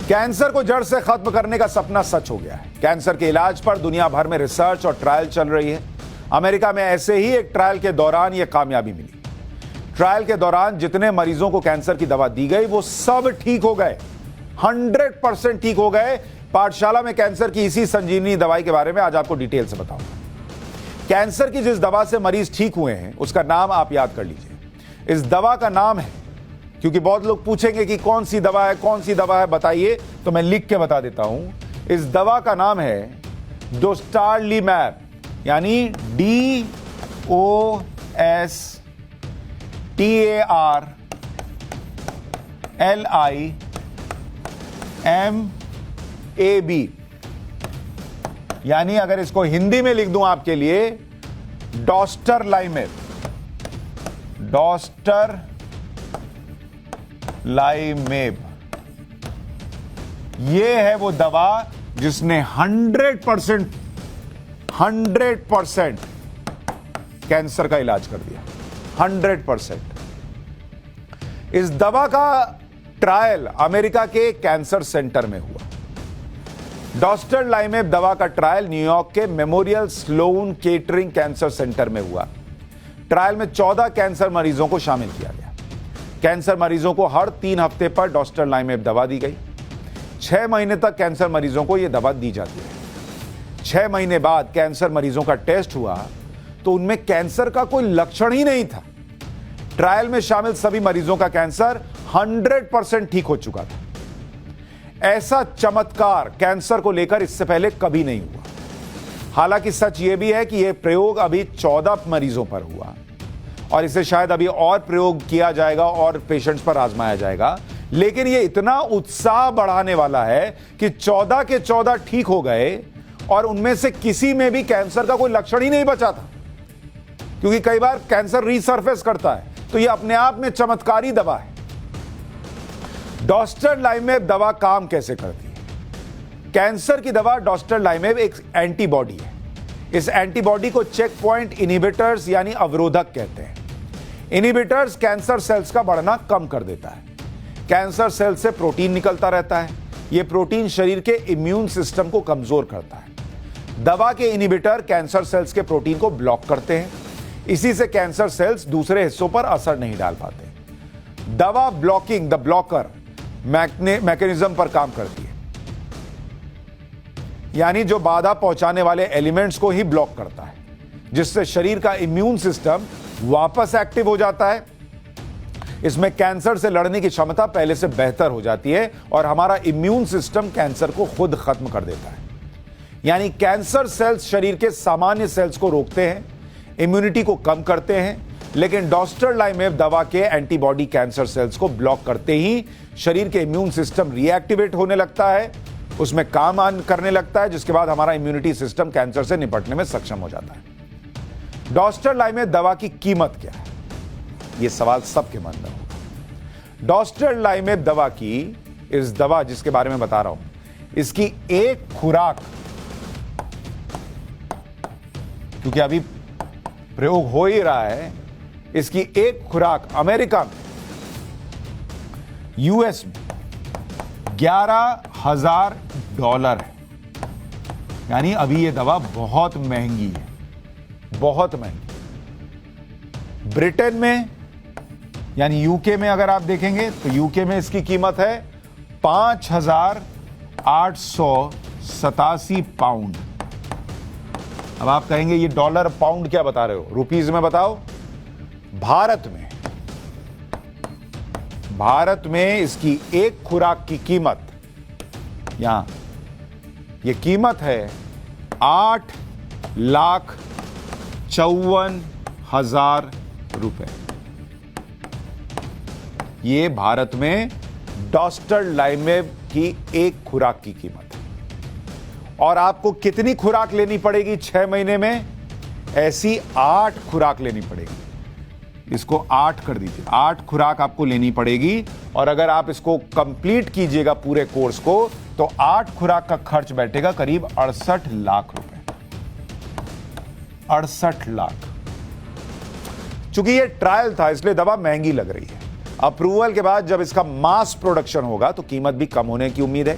Cancer को जड़ से खत्म करने का सपना सच हो गया है। कैंसर के इलाज पर दुनिया भर में रिसर्च और ट्रायल चल रही है। अमेरिका में ऐसे ही एक ट्रायल के दौरान यह कामयाबी मिली। ट्रायल के दौरान जितने मरीजों को कैंसर की दवा दी गई वो सब ठीक हो गए, 100% ठीक हो गए। पाठशाला में कैंसर की इसी संजीवनी दवाई के बारे में आज आपको डिटेल से बताऊंगा। कैंसर की जिस दवा से मरीज ठीक हुए हैं उसका नाम आप याद कर लीजिए। इस दवा का नाम है, क्योंकि बहुत लोग पूछेंगे कि कौन सी दवा है, कौन सी दवा है, बताइए, तो मैं लिख के बता देता हूं। इस दवा का नाम है डोस्टारलीमैब, यानी DOSTARLIMAB, यानी अगर इसको हिंदी में लिख दूं आपके लिए, डोस्टरलाइमेब। ये है वो दवा जिसने 100% कैंसर का इलाज कर दिया, 100%। इस दवा का ट्रायल अमेरिका के कैंसर सेंटर में हुआ। डोस्टरलाइमेब दवा का ट्रायल न्यूयॉर्क के memorial Sloan Kettering cancer centre में हुआ। ट्रायल में 14 कैंसर मरीजों को शामिल किया गया। कैंसर मरीजों को हर 3 हफ्ते पर डोस्टरलाइमेब दवा दी गई। 6 महीने तक कैंसर मरीजों को यह दवा दी जाती है। 6 महीने बाद कैंसर मरीजों का टेस्ट हुआ तो उनमें कैंसर का कोई लक्षण ही नहीं था। ट्रायल में शामिल सभी मरीजों का कैंसर 100% ठीक हो चुका था। ऐसा चमत्कार कैंसर को लेकर इससे पहले कभी नहीं हुआ। हालांकि सच यह भी है कि यह प्रयोग अभी 14 मरीजों पर हुआ और इसे शायद अभी और प्रयोग किया जाएगा और पेशेंट्स पर आजमाया जाएगा। लेकिन यह इतना उत्साह बढ़ाने वाला है कि 14 के 14 ठीक हो गए और उनमें से किसी में भी कैंसर का कोई लक्षण ही नहीं बचा था। क्योंकि कई बार कैंसर रीसर्फेस करता है, तो यह अपने आप में चमत्कारी दवा है। डोस्टरलाइमेब दवा काम कैसे करती है? कैंसर की दवा डोस्टरलाइमेब एक एंटीबॉडी है। इस एंटीबॉडी को चेक पॉइंट इनहिबिटर्स यानी अवरोधक कहते हैं। इनहिबिटर्स कैंसर सेल्स का बढ़ना कम कर देता है। कैंसर सेल से प्रोटीन निकलता रहता है। यह प्रोटीन शरीर के इम्यून सिस्टम को कमजोर करता है। दवा के इनहिबिटर कैंसर सेल्स के प्रोटीन को ब्लॉक करते हैं। इसी से कैंसर सेल्स दूसरे हिस्सों पर असर नहीं डाल पाते। दवा ब्लॉकिंग द ब्लॉकर मैकेनिज्म पर काम करती है, यानी जो बाधा पहुंचाने वाले एलिमेंट्स को ही ब्लॉक करता है, जिससे शरीर का इम्यून सिस्टम वापस एक्टिव हो जाता है। इसमें कैंसर से लड़ने की क्षमता पहले से बेहतर हो जाती है और हमारा इम्यून सिस्टम कैंसर को खुद खत्म कर देता है। यानी कैंसर सेल्स शरीर के सामान्य सेल्स को रोकते हैं, इम्यूनिटी को कम करते हैं, लेकिन डोस्टरलाइमेब दवा के एंटीबॉडी कैंसर सेल्स को ब्लॉक करते ही शरीर के इम्यून सिस्टम रीएक्टिवेट होने लगता है, उसमें काम करने लगता है, जिसके बाद हमारा इम्यूनिटी सिस्टम कैंसर से निपटने में सक्षम हो जाता है। डोस्टरलाइमेब दवा की कीमत क्या है? यह सवाल सबके मन में होगा। डोस्टरलाइमेब दवा की, इस दवा जिसके बारे में बता रहा हूं, इसकी एक खुराक, क्योंकि अभी प्रयोग हो ही रहा है, इसकी एक खुराक अमेरिका में, यूएस में $11,000 है। यानी अभी यह दवा बहुत महंगी है, बहुत महंगी। ब्रिटेन में यानी यूके में अगर आप देखेंगे तो यूके में इसकी कीमत है 5,887 पाउंड। अब आप कहेंगे ये डॉलर पाउंड क्या बता रहे हो, रुपीज में बताओ। भारत में इसकी एक खुराक की कीमत, यहां ये कीमत है 8,54,000 रुपए। ये भारत में डोस्टरलाइमेब की एक खुराक की कीमत है। और आपको कितनी खुराक लेनी पड़ेगी 6 महीने में? ऐसी 8 खुराक लेनी पड़ेगी। इसको 8 कर दीजिए, 8 खुराक आपको लेनी पड़ेगी। और अगर आप इसको कंप्लीट कीजिएगा पूरे कोर्स को, तो 8 खुराक का खर्च बैठेगा करीब 68 लाख रुपए। 68 लाख। चूंकि ये ट्रायल था इसलिए दवा महंगी लग रही है। अप्रूवल के बाद जब इसका मास प्रोडक्शन होगा तो कीमत भी कम होने की उम्मीद है।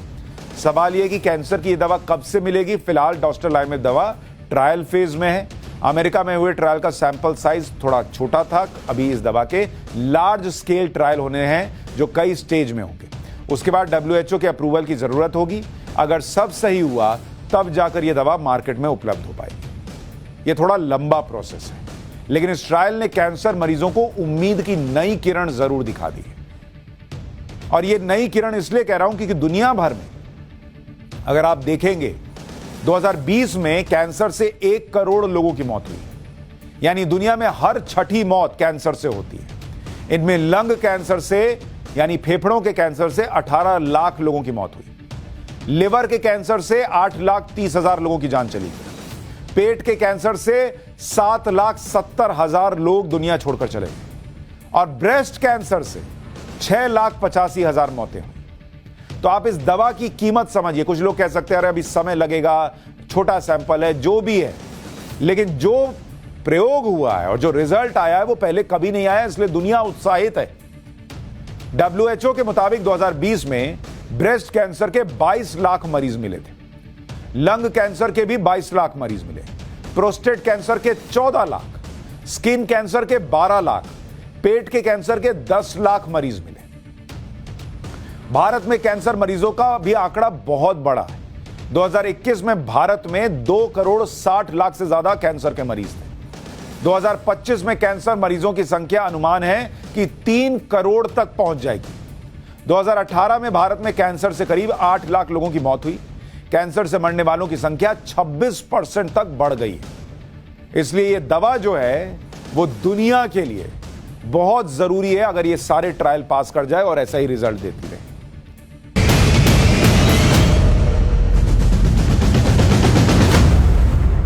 सवाल यह कि कैंसर की ये दवा कब से मिलेगी। फिलहाल डॉस्टरलाइम दवा ट्रायल फेज में है। अमेरिका में हुए ट्रायल का सैंपल साइज थोड़ा छोटा था। अभी इस दवा के लार्ज स्केल ट्रायल होने हैं जो कई स्टेज में होंगे। उसके बाद WHO के अप्रूवल की जरूरत होगी। अगर सब सही हुआ तब जाकर यह दवा मार्केट में उपलब्ध हो पाएगी। यह थोड़ा लंबा प्रोसेस है, लेकिन इस ट्रायल ने कैंसर मरीजों को उम्मीद की नई किरण जरूर दिखा दी है। और यह नई किरण इसलिए कह रहा हूं क्योंकि दुनिया भर में अगर आप देखेंगे 2020 में कैंसर से 1 करोड़ लोगों की मौत हुई, यानी दुनिया में हर छठी मौत कैंसर से होती है। इनमें लंग कैंसर से यानी फेफड़ों के कैंसर से 18 लाख लोगों की मौत हुई। लिवर के कैंसर से 8,30,000 लोगों की जान चली गई। पेट के कैंसर से 7,70,000 लोग दुनिया छोड़कर चले गए और ब्रेस्ट कैंसर से 6,85,000 मौतें हुई। तो आप इस दवा की कीमत समझिए। कुछ लोग कह सकते हैं अरे अभी समय लगेगा, छोटा सैंपल है, जो भी है, लेकिन जो प्रयोग हुआ है और जो रिजल्ट आया है वो पहले कभी नहीं आया, इसलिए दुनिया उत्साहित है। WHO के मुताबिक 2020 में ब्रेस्ट कैंसर के 22 लाख मरीज मिले थे, लंग कैंसर के भी 22 लाख मरीज मिले, प्रोस्टेट कैंसर के 14 लाख, स्किन कैंसर के 12 लाख, पेट के कैंसर के 10 लाख मरीज मिले। भारत में कैंसर मरीजों का भी आंकड़ा बहुत बड़ा है। 2021 में भारत में 2 करोड़ 60 लाख से ज्यादा कैंसर के मरीज थे। 2025 में कैंसर मरीजों की संख्या अनुमान है कि 3 करोड़ तक पहुंच जाएगी। 2018 में भारत में कैंसर से करीब 8 लाख लोगों की मौत हुई। कैंसर से मरने वालों की संख्या 26% तक बढ़ गई है। इसलिए यह दवा जो है वो दुनिया के लिए बहुत जरूरी है, अगर ये सारे ट्रायल पास कर जाए और ऐसा ही रिजल्ट देती रहे।